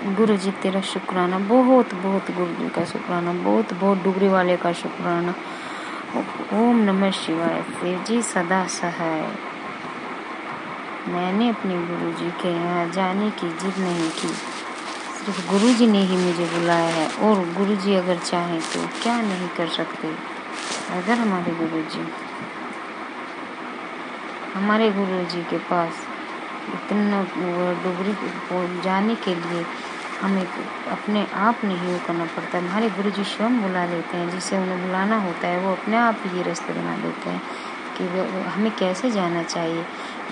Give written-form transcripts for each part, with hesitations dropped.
गुरु जी तेरा शुक्राना, बहुत बहुत गुरु जी का शुक्राना, बहुत बहुत डुगरी वाले का शुक्राना। ओम नमः शिवाय। शिव जी सदा सहाय। मैंने अपने गुरु जी के यहाँ जाने की जिद नहीं की, सिर्फ गुरु जी ने ही मुझे बुलाया है। और गुरु जी अगर चाहें तो क्या नहीं कर सकते। अगर हमारे गुरु जी के पास इतना डुगरी जाने के लिए हमें अपने आप नहीं वो करना पड़ता। हमारे गुरु जी स्वयं बुला लेते हैं, जिसे उन्हें बुलाना होता है वो अपने आप ही रास्ते बना देते हैं कि हमें कैसे जाना चाहिए।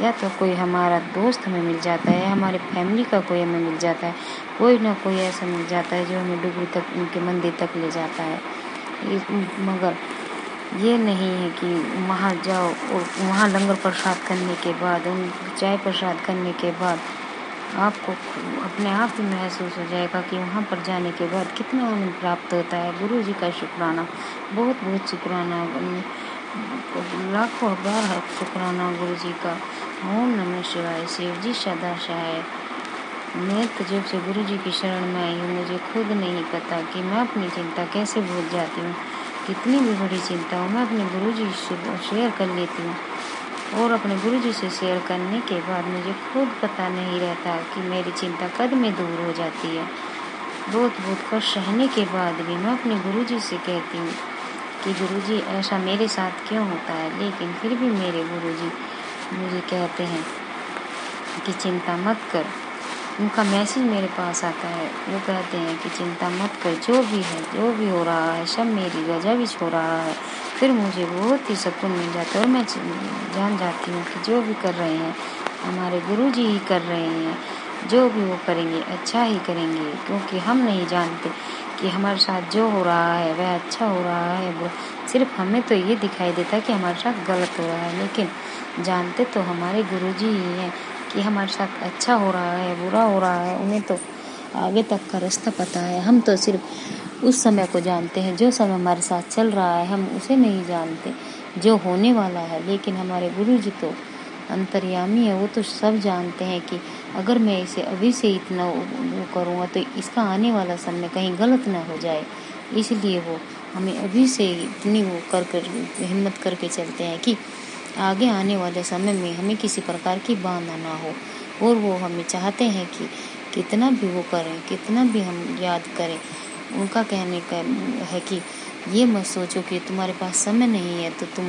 या तो कोई हमारा दोस्त हमें मिल जाता है, हमारे फैमिली का कोई हमें मिल जाता है, कोई ना कोई ऐसा मिल जाता है जो हमें डुगरी तक, उनके मंदिर तक ले जाता है। मगर ये नहीं है कि वहाँ जाओ और वहाँ लंगर प्रसाद करने के बाद, उन चाय प्रसाद करने के बाद आपको अपने आप ही महसूस हो जाएगा कि वहाँ पर जाने के बाद कितना आनंद प्राप्त होता है। गुरु जी का शुक्राना, बहुत बहुत शुक्राना, लाखों बार है शुक्राना गुरु जी का। ओम नमः शिवाय। शिव जी सदा सहाय। मैं तो जब से गुरु जी की शरण में आई हूँ, मुझे खुद नहीं पता कि मैं अपनी चिंता कैसे भूल जाती हूँ। कितनी भी बड़ी चिंता हो मैं अपने गुरु जी से शेयर कर लेती हूँ, और अपने गुरु जी से शेयर करने के बाद मुझे खुद पता नहीं रहता कि मेरी चिंता कद में दूर हो जाती है। बहुत बहुत कष्ट सहने के बाद भी मैं अपने गुरु जी से कहती हूँ कि गुरु जी ऐसा मेरे साथ क्यों होता है, लेकिन फिर भी मेरे गुरु जी मुझे कहते हैं कि चिंता मत कर। उनका मैसेज मेरे पास आता है, वो कहते हैं कि चिंता मत कर, जो भी है, जो भी हो रहा है, सब मेरी वजह भी हो रहा है। फिर मुझे बहुत ही सुकून मिल जाता है और मैं जान जाती हूँ कि जो भी कर रहे हैं हमारे गुरु जी ही कर रहे हैं। जो भी वो करेंगे अच्छा ही करेंगे, क्योंकि हम नहीं जानते कि हमारे साथ जो हो रहा है वह अच्छा हो रहा है बुरा। सिर्फ हमें तो ये दिखाई देता है कि हमारे साथ गलत हो रहा है, लेकिन जानते तो हमारे गुरु जी ही हैं कि हमारे साथ अच्छा हो रहा है बुरा हो रहा है। उन्हें तो आगे तक का रास्ता पता है। हम तो सिर्फ उस समय को जानते हैं, जो समय हमारे साथ चल रहा है हम उसे नहीं जानते, जो होने वाला है। लेकिन हमारे गुरु जी तो अंतर्यामी है, वो तो सब जानते हैं कि अगर मैं इसे अभी से इतना वो करूँगा तो इसका आने वाला समय कहीं गलत ना हो जाए। इसलिए वो हमें अभी से इतनी वो कर हिम्मत करके चलते हैं कि आगे आने वाले समय में हमें किसी प्रकार की बाधा ना हो। और वो हमें चाहते हैं कि कितना भी वो करें, कितना भी हम याद करें। उनका कहने का है कि ये मत सोचो कि तुम्हारे पास समय नहीं है तो तुम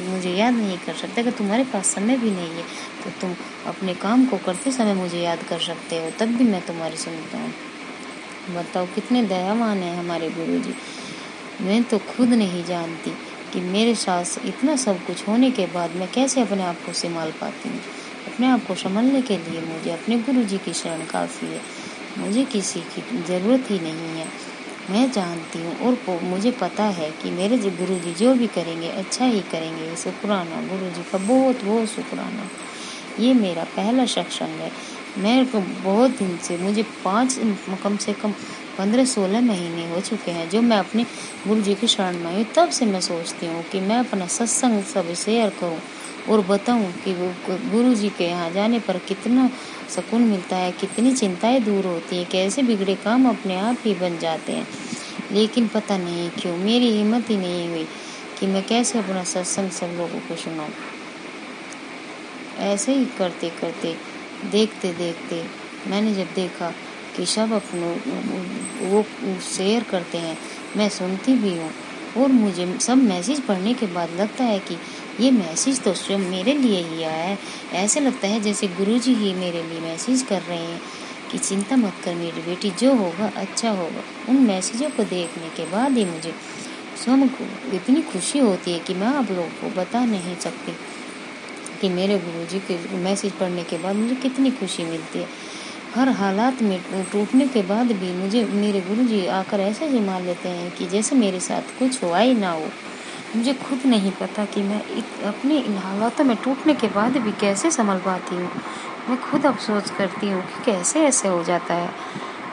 मुझे याद नहीं कर सकते। अगर तुम्हारे पास समय भी नहीं है तो तुम अपने काम को करते समय मुझे याद कर सकते हो, तब भी मैं तुम्हारी सुनता हूँ। बताओ कितने दयावान है हमारे गुरु जी। मैं तो खुद नहीं जानती कि मेरे साथ इतना सब कुछ होने के बाद मैं कैसे अपने आप को संभाल पाती हूँ। अपने आप को संभालने के लिए मुझे अपने गुरु जी की शरण काफ़ी है, मुझे किसी की ज़रूरत ही नहीं है। मैं जानती हूँ और मुझे पता है कि मेरे गुरु जी जो भी करेंगे अच्छा ही करेंगे। शुक्राना गुरु जी का, बहुत बहुत शुक्राना। ये मेरा पहला सत्संग है। मैं तो बहुत दिन से, मुझे कम से कम 15-16 महीने हो चुके हैं जो मैं अपने गुरु जी की शरण में हूँ। तब से मैं सोचती हूँ कि मैं अपना सत्संग सब शेयर करूँ और बताऊँ कि गुरु जी के यहाँ जाने पर कितना सुकून मिलता है, कितनी चिंताएं दूर होती हैं, कैसे बिगड़े काम अपने आप ही बन जाते हैं। लेकिन पता नहीं क्यों मेरी हिम्मत ही नहीं हुई कि मैं कैसे अपना सत्संग सब लोगों को सुनाऊँ। ऐसे ही करते करते, देखते देखते मैंने जब देखा कि सब अपने वो शेयर करते हैं, मैं सुनती भी हूँ, और मुझे सब मैसेज पढ़ने के बाद लगता है कि ये मैसेज तो स्वयं मेरे लिए ही आया है। ऐसे लगता है जैसे गुरुजी ही मेरे लिए मैसेज कर रहे हैं कि चिंता मत कर मेरी बेटी, जो होगा अच्छा होगा। उन मैसेजों को देखने के बाद ही मुझे स्वयं को इतनी खुशी होती है कि मैं आप लोगों को बता नहीं सकती कि मेरे गुरुजी के मैसेज पढ़ने के बाद मुझे कितनी खुशी मिलती है। हर हालात में टूटने के बाद भी मुझे मेरे गुरुजी आकर ऐसे संभाल लेते हैं कि जैसे मेरे साथ कुछ हुआ ही ना हो। मुझे खुद नहीं पता कि मैं अपने इन हालातों में टूटने के बाद भी कैसे संभल पाती हूँ। मैं खुद अफसोस करती हूँ कि कैसे ऐसे हो जाता है।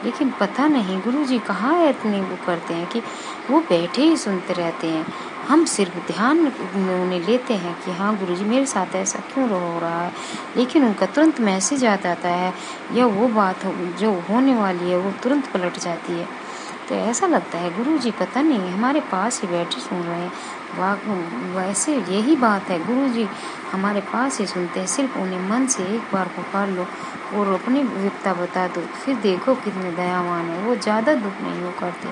लेकिन पता नहीं गुरुजी कहाँ इतने वो करते हैं कि वो बैठे ही सुनते रहते हैं। हम सिर्फ ध्यान उन्हें लेते हैं कि हाँ गुरुजी मेरे साथ ऐसा क्यों हो रहा है, लेकिन उनका तुरंत मैसेज आ जाता है या वो बात जो होने वाली है वो तुरंत पलट जाती है। तो ऐसा लगता है गुरुजी पता नहीं हमारे पास ही बैठे सुन रहे हैं। वैसे यही बात है, गुरुजी हमारे पास ही सुनते हैं, सिर्फ उन्हें मन से एक बार पुकार लो और अपनी विपदा बता दो, फिर देखो कितने दयावान है। वो ज़्यादा दुख नहीं वो करते,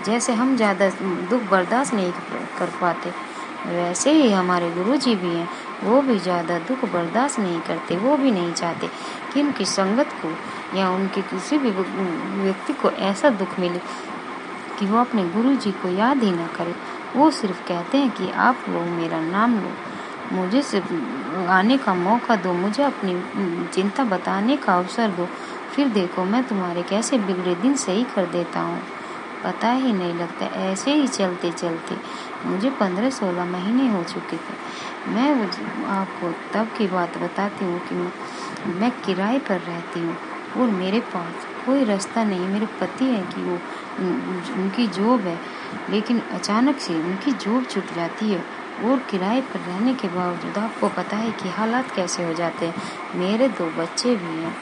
जैसे हम ज़्यादा दुख बर्दाश्त नहीं कर पाते वैसे ही हमारे गुरुजी भी हैं, वो भी ज़्यादा दुख बर्दाश्त नहीं करते। वो भी नहीं चाहते कि उनकी संगत को या उनके किसी भी व्यक्ति को ऐसा दुख मिले कि वो अपने गुरुजी को याद ही ना करे। वो सिर्फ कहते हैं कि आप लोग मेरा नाम लो, मुझे सिर्फ आने का मौका दो, मुझे अपनी चिंता बताने का अवसर दो, फिर देखो मैं तुम्हारे कैसे बिगड़े दिन सही कर देता हूँ। पता ही नहीं लगता, ऐसे ही चलते चलते मुझे 15-16 महीने हो चुके थे। मैं आपको तब की बात बताती हूँ कि मैं किराए पर रहती हूँ और मेरे पास कोई रास्ता नहीं। मेरे पति हैं कि वो उनकी जॉब है, लेकिन अचानक से उनकी जॉब छूट जाती है और किराए पर रहने के बावजूद आपको पता है कि हालात कैसे हो जाते हैं। मेरे 2 बच्चे भी हैं,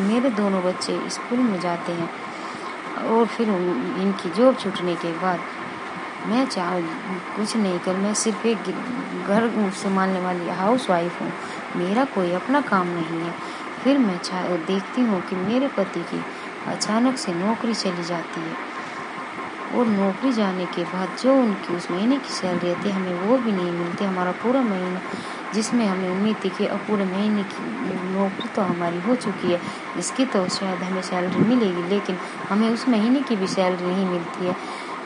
मेरे दोनों बच्चे स्कूल में जाते हैं और फिर इनकी जॉब छूटने के बाद मैं कुछ नहीं कर, मैं सिर्फ एक घर संभालने वाली हाउस वाइफ हूँ, मेरा कोई अपना काम नहीं है। फिर मैं देखती हूँ कि मेरे पति की अचानक से नौकरी चली जाती है और नौकरी जाने के बाद जो उनकी उस महीने की सैलरी आती है हमें वो भी नहीं मिलती। हमारा पूरा महीना जिसमें हमें उम्मीद थी कि अब पूरे महीने की नौकरी तो हमारी हो चुकी है, इसकी तो शायद हमें सैलरी मिलेगी, लेकिन हमें उस महीने की भी सैलरी नहीं मिलती है।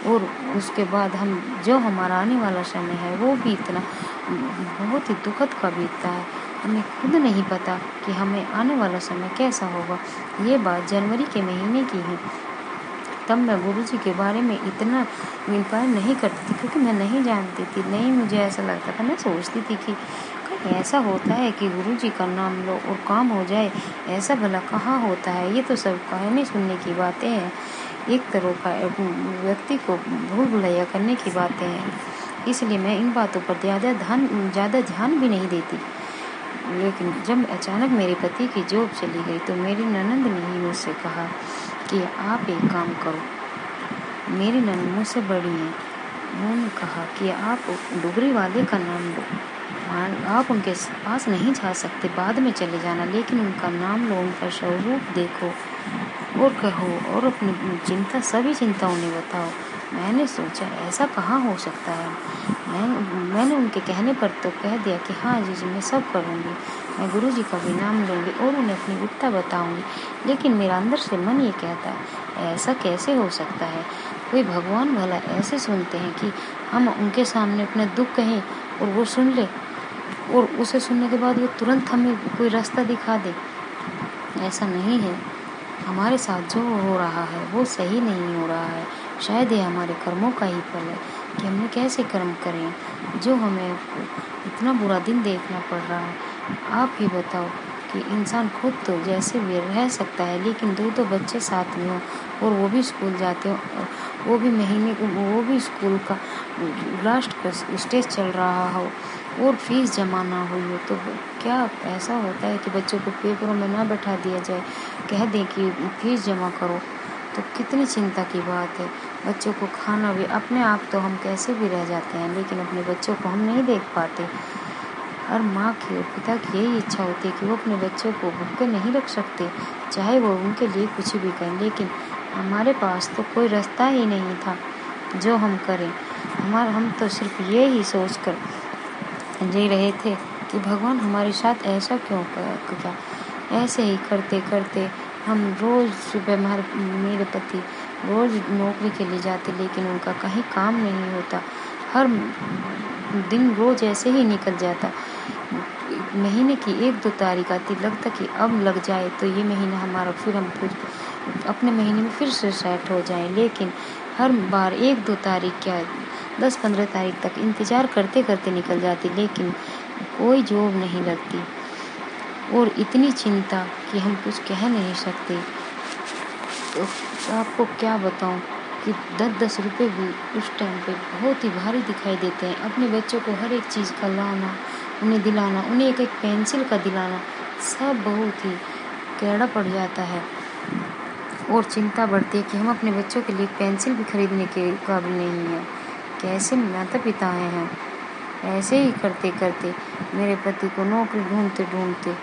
और उसके बाद हम जो हमारा आने वाला समय है वो भी इतना बहुत ही दुखद का बीतता है। हमें खुद नहीं पता कि हमें आने वाला समय कैसा होगा। ये बात जनवरी के महीने की है। तब मैं गुरुजी के बारे में इतना इंक्वायर नहीं करती थी क्योंकि मैं नहीं जानती थी, नहीं मुझे ऐसा लगता था। मैं सोचती थी कि कहीं ऐसा होता है कि गुरुजी का नाम लो और काम हो जाए, ऐसा भला कहाँ होता है। ये तो सब कहने सुनने की बातें हैं, एक तरह का व्यक्ति को भूल भुलैया करने की बातें हैं, इसलिए मैं इन बातों पर ज़्यादा ध्यान भी नहीं देती। लेकिन जब अचानक मेरे पति की जॉब चली गई तो मेरी ननंद ने ही मुझसे कहा कि आप एक काम करो। मेरी ननंद मुझसे बड़ी हैं, उन्होंने कहा कि आप डुगरी वाले का नाम लो, आप उनके पास नहीं जा सकते, बाद में चले जाना, लेकिन उनका नाम लो, उनका स्वरूप देखो और कहो और अपनी चिंता सभी चिंता उन्हें बताओ। मैंने सोचा ऐसा कहाँ हो सकता है। मैंने उनके कहने पर तो कह दिया कि हाँ जी मैं सब करूँगी, मैं गुरुजी का भी नाम लूँगी और उन्हें अपनी विपदा बताऊँगी। लेकिन मेरा अंदर से मन ये कहता है ऐसा कैसे हो सकता है, कोई भगवान भला ऐसे सुनते हैं कि हम उनके सामने अपने दुख कहें और वो सुन ले और उसे सुनने के बाद वो तुरंत हमें कोई रास्ता दिखा दे। ऐसा नहीं है, हमारे साथ जो हो रहा है वो सही नहीं हो रहा है। शायद ये हमारे कर्मों का ही फल है कि हमने कैसे कर्म करें जो हमें इतना बुरा दिन देखना पड़ रहा है। आप ही बताओ कि इंसान खुद तो जैसे भी रह सकता है, लेकिन 2 बच्चे साथ में हो और वो भी स्कूल जाते हो, वो भी स्कूल का लास्ट का स्टेज चल रहा हो और फीस जमा ना हुई हो, तो क्या ऐसा होता है कि बच्चों को पेपरों में ना बैठा दिया जाए, कह दें कि फीस जमा करो, तो कितनी चिंता की बात है। बच्चों को खाना भी अपने आप तो हम कैसे भी रह जाते हैं, लेकिन अपने बच्चों को हम नहीं देख पाते। हर माँ की और पिता की यही इच्छा होती है कि वो अपने बच्चों को भूखे नहीं रख सकते, चाहे वो उनके लिए कुछ भी करें, लेकिन हमारे पास तो कोई रास्ता ही नहीं था जो हम करें। हम तो सिर्फ ये ही सोच कर जी रहे थे कि भगवान हमारे साथ ऐसा क्यों किया। ऐसे ही करते करते हम रोज़ सुबह मेरे पति रोज़ नौकरी के लिए जाते, लेकिन उनका कहीं काम नहीं होता। हर दिन रोज़ ऐसे ही निकल जाता। महीने की 1-2 तारीख आती, लगता कि अब लग जाए तो ये महीना हमारा फिर हम अपने महीने में फिर से सेट हो जाए, लेकिन हर बार 1-2 तारीख क्या 10-15 तारीख तक इंतज़ार करते करते निकल जाती, लेकिन कोई जॉब नहीं लगती और इतनी चिंता कि हम कुछ कह नहीं सकते। तो आपको क्या बताऊं कि 10-10 रुपये भी उस टाइम पे बहुत ही भारी दिखाई देते हैं। अपने बच्चों को हर एक चीज़ का लाना, उन्हें दिलाना, उन्हें एक-एक पेंसिल का दिलाना, सब बहुत ही कैड़ा पड़ जाता है और चिंता बढ़ती है कि हम अपने बच्चों के लिए पेंसिल भी खरीदने के काबिल नहीं हैं। कैसे माता पिता हैं। ऐसे ही करते करते मेरे पति को नौकरी ढूंढते ढूंढते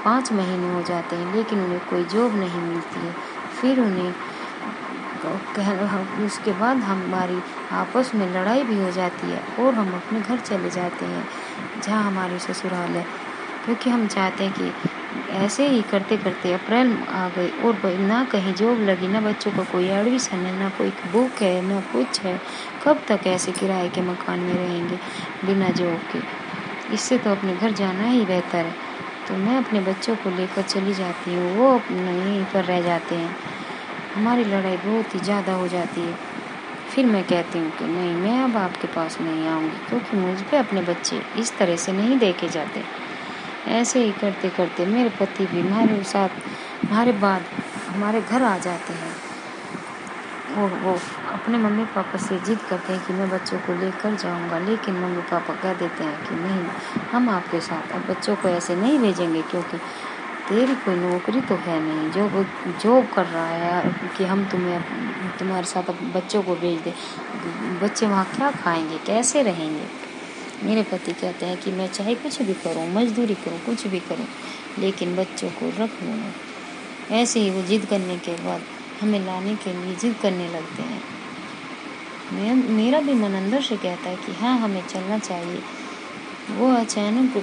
5 महीने हो जाते हैं, लेकिन उन्हें कोई जॉब नहीं मिलती है। फिर उसके बाद हमारी आपस में लड़ाई भी हो जाती है और हम अपने घर चले जाते हैं जहाँ हमारी ससुराल है, क्योंकि हम चाहते हैं कि ऐसे ही करते करते अप्रैल आ गई और ना कहीं जॉब लगी, ना बच्चों का कोई एडमिशन है, ना कोई बुक है, ना कुछ है। कब तक ऐसे किराए के मकान में रहेंगे बिना जॉब के। इससे तो अपने घर जाना ही बेहतर है। तो मैं अपने बच्चों को लेकर चली जाती हूँ, वो यहीं पर रह जाते हैं। हमारी लड़ाई बहुत ही ज़्यादा हो जाती है। फिर मैं कहती हूँ कि नहीं, मैं अब आपके पास नहीं आऊँगी, क्योंकि मुझ पे अपने बच्चे इस तरह से नहीं देखे जाते। ऐसे ही करते करते मेरे पति भी हमारे बाद हमारे घर आ जाते हैं और वो अपने मम्मी पापा से जिद करते हैं कि मैं बच्चों को लेकर जाऊंगा, लेकिन मम्मी पापा कह देते हैं कि नहीं, हम आपके साथ अब बच्चों को ऐसे नहीं भेजेंगे, क्योंकि तेरी कोई नौकरी तो है नहीं जो जॉब कर रहा है कि हम तुम्हारे साथ अब बच्चों को भेज दे। बच्चे वहाँ क्या खाएंगे, कैसे रहेंगे। मेरे पति कहते हैं कि मैं चाहे कुछ भी करूं, मजदूरी करूं, कुछ भी करूं, लेकिन बच्चों को रख लूँगा। ऐसे ही वो जिद करने के बाद हमें लाने के लिए जिद करने लगते हैं। मेरा भी मन अंदर से कहता है कि हाँ, हमें चलना चाहिए। वो अचानक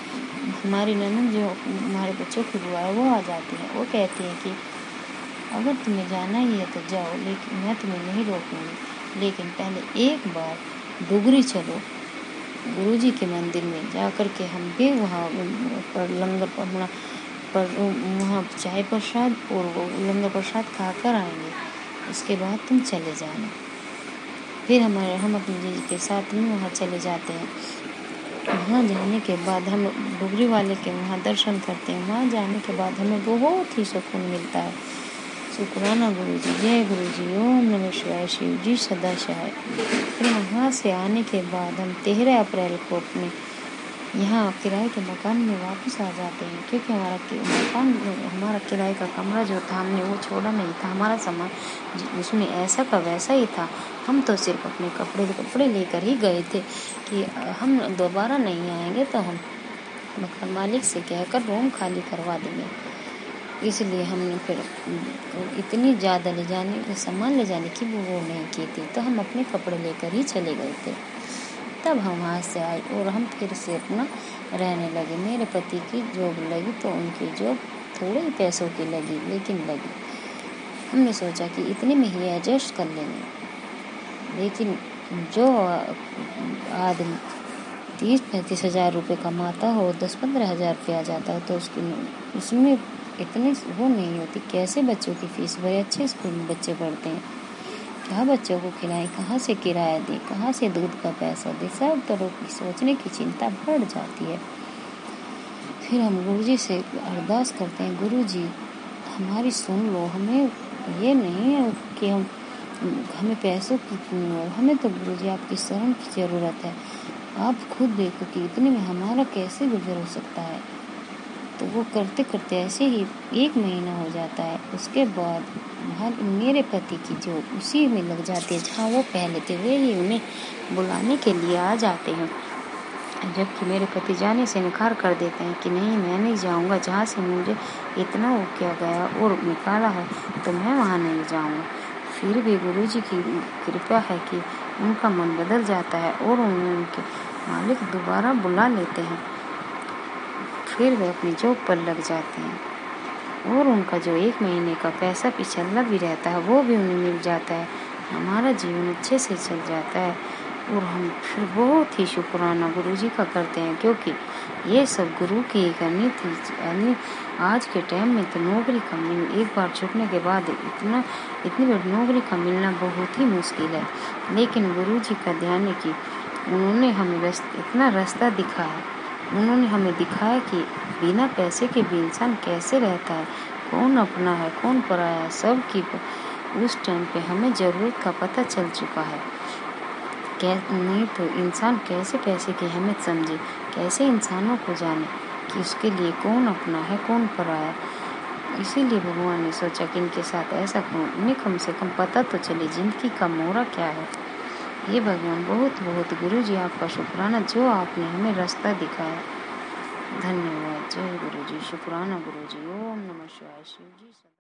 हमारी ननद जो हमारे बच्चों की बुआ है वो आ जाती है। वो कहती है कि अगर तुम्हें जाना ही है तो जाओ, लेकिन मैं तुम्हें नहीं रोकूंगी, लेकिन पहले एक बार डुगरी चलो, गुरुजी के मंदिर में जा कर के हम भी वहाँ पर लंगर पर वहाँ चाय प्रसाद और वो लंगर प्रसाद खाकर आएंगे। उसके बाद तुम चले जाना। फिर हम अपने जीजी के साथ में वहाँ चले जाते हैं। वहाँ जाने के बाद हम डुगरी वाले के वहाँ दर्शन करते हैं। वहाँ जाने के बाद हमें बहुत ही सुकून मिलता है। शुक्राना गुरुजी, जय गुरुजी, ओम नमः शिवाय, शिव जी सदा सहाय। फिर वहाँ से आने के बाद हम 13 अप्रैल को अपने यहाँ किराए के मकान में वापस आ जाते हैं, क्योंकि हमारा किराए का कमरा जो था हमने वो छोड़ा नहीं था। हमारा सामान उसमें ऐसा का वैसा ही था। हम तो सिर्फ अपने कपड़े लेकर ही गए थे कि हम दोबारा नहीं आएंगे, तो हम मकान मालिक से कहकर रूम खाली करवा देंगे। इसलिए हमने फिर इतनी ज़्यादा सामान ले जाने की वो नहीं की थी, तो हम अपने कपड़े लेकर ही चले गए थे। तब हम वहाँ से आए और हम फिर से अपना रहने लगे। मेरे पति की जॉब लगी तो उनकी जॉब थोड़े ही पैसों की लगी, लेकिन लगी। हमने सोचा कि इतने में ही एडजस्ट कर लेंगे, लेकिन जो आदमी 30-35 हज़ार रुपये कमाता हो, 10-15 हज़ार रुपये आ जाता हो, तो उसमें इतनी वो नहीं होती। कैसे बच्चों की फीस भरे, अच्छे स्कूल में बच्चे पढ़ते हैं, क्या बच्चों को खिलाएं, कहाँ से किराया दें, कहाँ से दूध का पैसा दें, सब तरह की सोचने की चिंता बढ़ जाती है। फिर हम गुरुजी से अरदास करते हैं, गुरुजी हमारी सुन लो, हमें ये नहीं है कि हमें पैसों की, हमें तो गुरुजी आपकी शरण की ज़रूरत है। आप खुद देखो कि इतने में हमारा कैसे गुजर हो सकता है। तो वो करते करते ऐसे ही 1 महीना हो जाता है। उसके बाद मेरे पति की जॉब उसी में लग जाती है जहाँ वो पहले थे। वे ही उन्हें बुलाने के लिए आ जाते हैं, जबकि मेरे पति जाने से इनकार कर देते हैं कि नहीं, मैं नहीं जाऊँगा, जहाँ से मुझे इतना वो किया गया और निकाला है तो मैं वहाँ नहीं जाऊँगा। फिर भी गुरुजी की कृपा है कि उनका मन बदल जाता है और उनके मालिक दोबारा बुला लेते हैं। फिर वे अपनी जॉब पर लग जाते हैं और उनका जो 1 महीने का पैसा पिछला भी रहता है वो भी उन्हें मिल जाता है। हमारा जीवन अच्छे से चल जाता है और हम फिर बहुत ही शुक्राना गुरुजी का करते हैं, क्योंकि ये सब गुरु की ही करनी थी। यानी आज के टाइम में तो नौकरी का एक बार छूटने के बाद इतनी बड़ी नौकरी का मिलना बहुत ही मुश्किल है। लेकिन गुरुजी का ध्यान है कि उन्होंने हमें इतना रास्ता दिखाया। उन्होंने हमें दिखाया कि बिना पैसे के भी इंसान कैसे रहता है, कौन अपना है कौन पराया है, उस टाइम पे हमें ज़रूरत का पता चल चुका है। नहीं तो इंसान कैसे पैसे की अहमियत समझे, कैसे इंसानों को जाने कि उसके लिए कौन अपना है कौन पराया। इसीलिए भगवान ने सोचा कि इनके साथ ऐसा करूं, इन्हें कम से कम पता तो चले जिंदगी का मोरा क्या है। ये भगवान बहुत बहुत गुरु जी आपका शुक्राना जो आपने हमें रास्ता दिखाया। धन्यवाद। जय गुरु जी, शुक्राना गुरु जी। ओम नमः शिवाय। शिव जी।